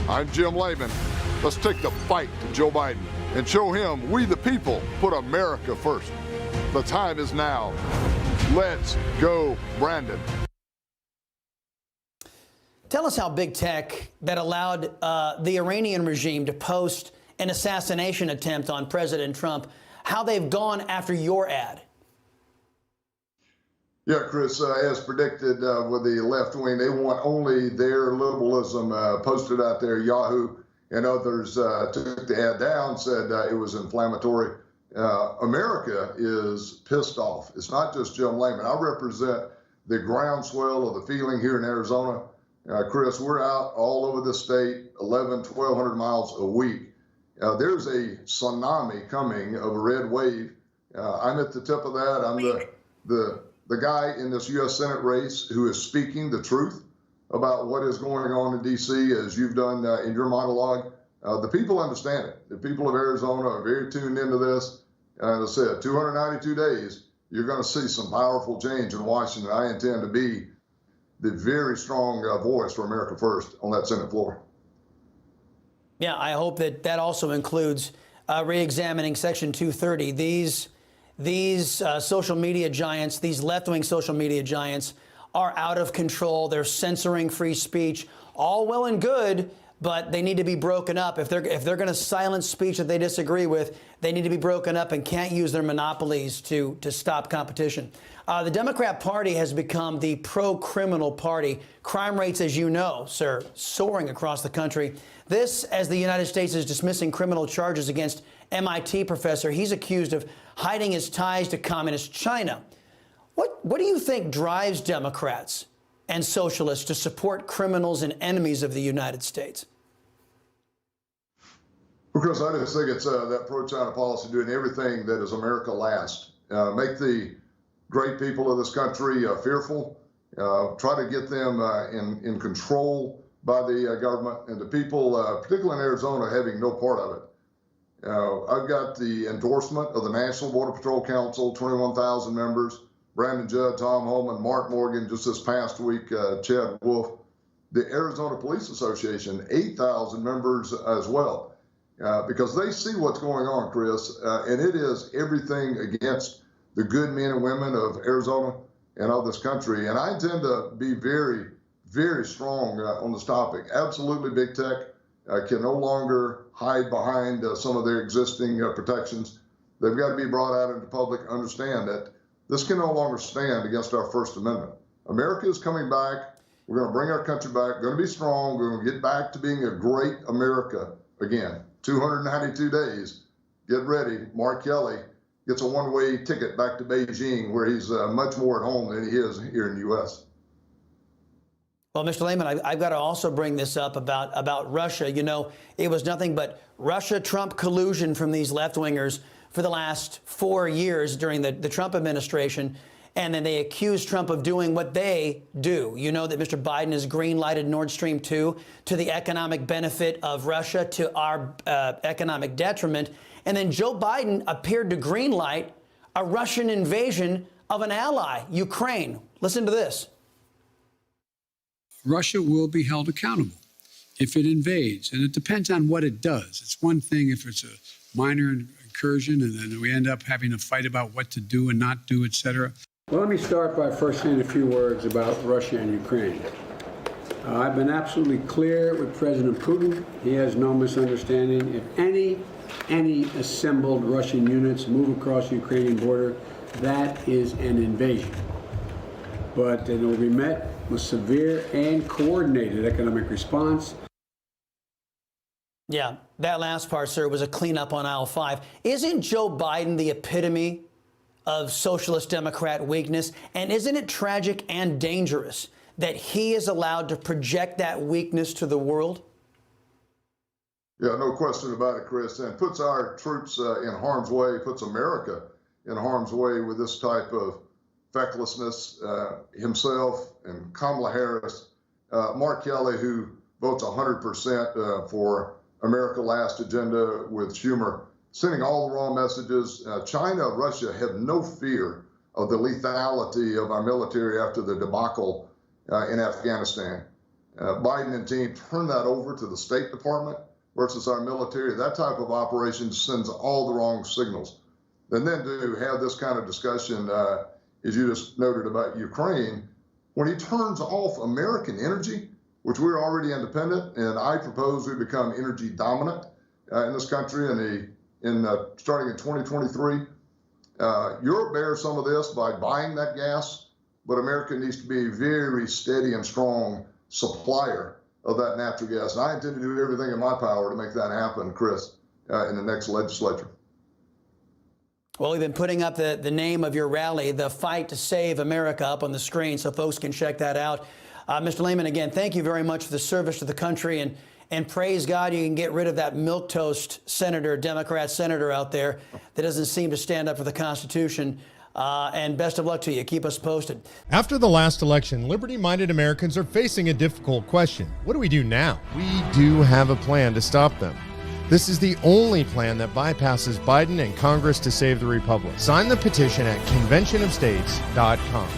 I'm Jim Lamon. Let's take the fight to Joe Biden and show him we the people put America first. The time is now. Let's go, Brandon. Tell us how big tech that allowed the Iranian regime to post an assassination attempt on President Trump, how they've gone after your ad. Yeah, Chris, as predicted with the left wing, they want only their liberalism posted out there. Yahoo and others took the ad down, said it was inflammatory. America is pissed off. It's not just Jim Lamon. I represent the groundswell of the feeling here in Arizona. Chris, we're out all over the state, 1,200 miles a week. There's a tsunami coming of a red wave. I'm at the tip of that. I'm the guy in this U.S. Senate race who is speaking the truth about what is going on in D.C., as you've done in your monologue. The people understand it. The people of Arizona are very tuned into this. As I said, 292 days, you're going to see some powerful change in Washington. I intend to be the very strong voice for America First on that Senate floor. Yeah, I hope that that also includes re-examining Section 230. These social media giants, these left-wing social media giants are out of control. They're censoring free speech. All well and good, but they need to be broken up. If they're going to silence speech that they disagree with, they need to be broken up and can't use their monopolies to stop competition. The Democrat Party has become the pro-criminal party. Crime rates, as you know, sir, soaring across the country. This, as the United States is dismissing criminal charges against MIT professor. He's accused of hiding his ties to communist China. What do you think drives Democrats and socialists to support criminals and enemies of the United States? Because I just think it's that pro-China policy doing everything that is America last. Make the great people of this country fearful, try to get them in control by the government, and the people, particularly in Arizona, having no part of it. I've got the endorsement of the National Border Patrol Council, 21,000 members, Brandon Judd, Tom Holman, Mark Morgan, just this past week, Chad Wolf. The Arizona Police Association, 8,000 members as well, because they see what's going on, Chris, and it is everything against the good men and women of Arizona and of this country. And I intend to be very, very strong on this topic. Absolutely, big tech can no longer hide behind some of their existing protections. They've got to be brought out into public, understand that this can no longer stand against our First Amendment. America is coming back. We're going to bring our country back, going to be strong. We're going to get back to being a great America again. 292 days. Get ready. Mark Kelly gets a one-way ticket back to Beijing, where he's much more at home than he is here in the U.S. Well, Mr. Lamon, I've got to also bring this up about Russia. You know, it was nothing but Russia-Trump collusion from these left-wingers for the last 4 years during the Trump administration. And then they accused Trump of doing what they do. You know that Mr. Biden has green-lighted Nord Stream 2 to the economic benefit of Russia, to our economic detriment. And then Joe Biden appeared to green-light a Russian invasion of an ally, Ukraine. Listen to this. Russia will be held accountable if it invades. And it depends on what it does. It's one thing if it's a minor incursion and then we end up having a fight about what to do and not do, et cetera. Well, let me start by first saying a few words about Russia and Ukraine. I've been absolutely clear with President Putin. He has no misunderstanding. If any assembled Russian units move across the Ukrainian border, that is an invasion. But it will be met with severe and coordinated economic response. Yeah, that last part, sir, was a cleanup on aisle 5. Isn't Joe Biden the epitome of socialist Democrat weakness? And isn't it tragic and dangerous that he is allowed to project that weakness to the world? Yeah, no question about it, Chris. And puts our troops in harm's way, puts America in harm's way with this type of fecklessness. Himself and Kamala Harris, Mark Kelly, who votes 100% for America Last agenda with Schumer, sending all the wrong messages. China, Russia have no fear of the lethality of our military after the debacle in Afghanistan. Biden and team turn that over to the State Department versus our military. That type of operation sends all the wrong signals. And then to have this kind of discussion, as you just noted about Ukraine, when he turns off American energy, which we're already independent, and I propose we become energy dominant in this country starting in 2023. Europe bears some of this by buying that gas, but America needs to be a very steady and strong supplier of that natural gas. And I intend to do everything in my power to make that happen, Chris, in the next legislature. Well, we've been putting up the name of your rally, the Fight to Save America, up on the screen so folks can check that out. Mr. Lamon, again, thank you very much for the service to the country, and praise God you can get rid of that milquetoast senator, Democrat senator out there that doesn't seem to stand up for the Constitution. And best of luck to you. Keep us posted. After the last election, liberty-minded Americans are facing a difficult question. What do we do now? We do have a plan to stop them. This is the only plan that bypasses Biden and Congress to save the republic. Sign the petition at conventionofstates.com.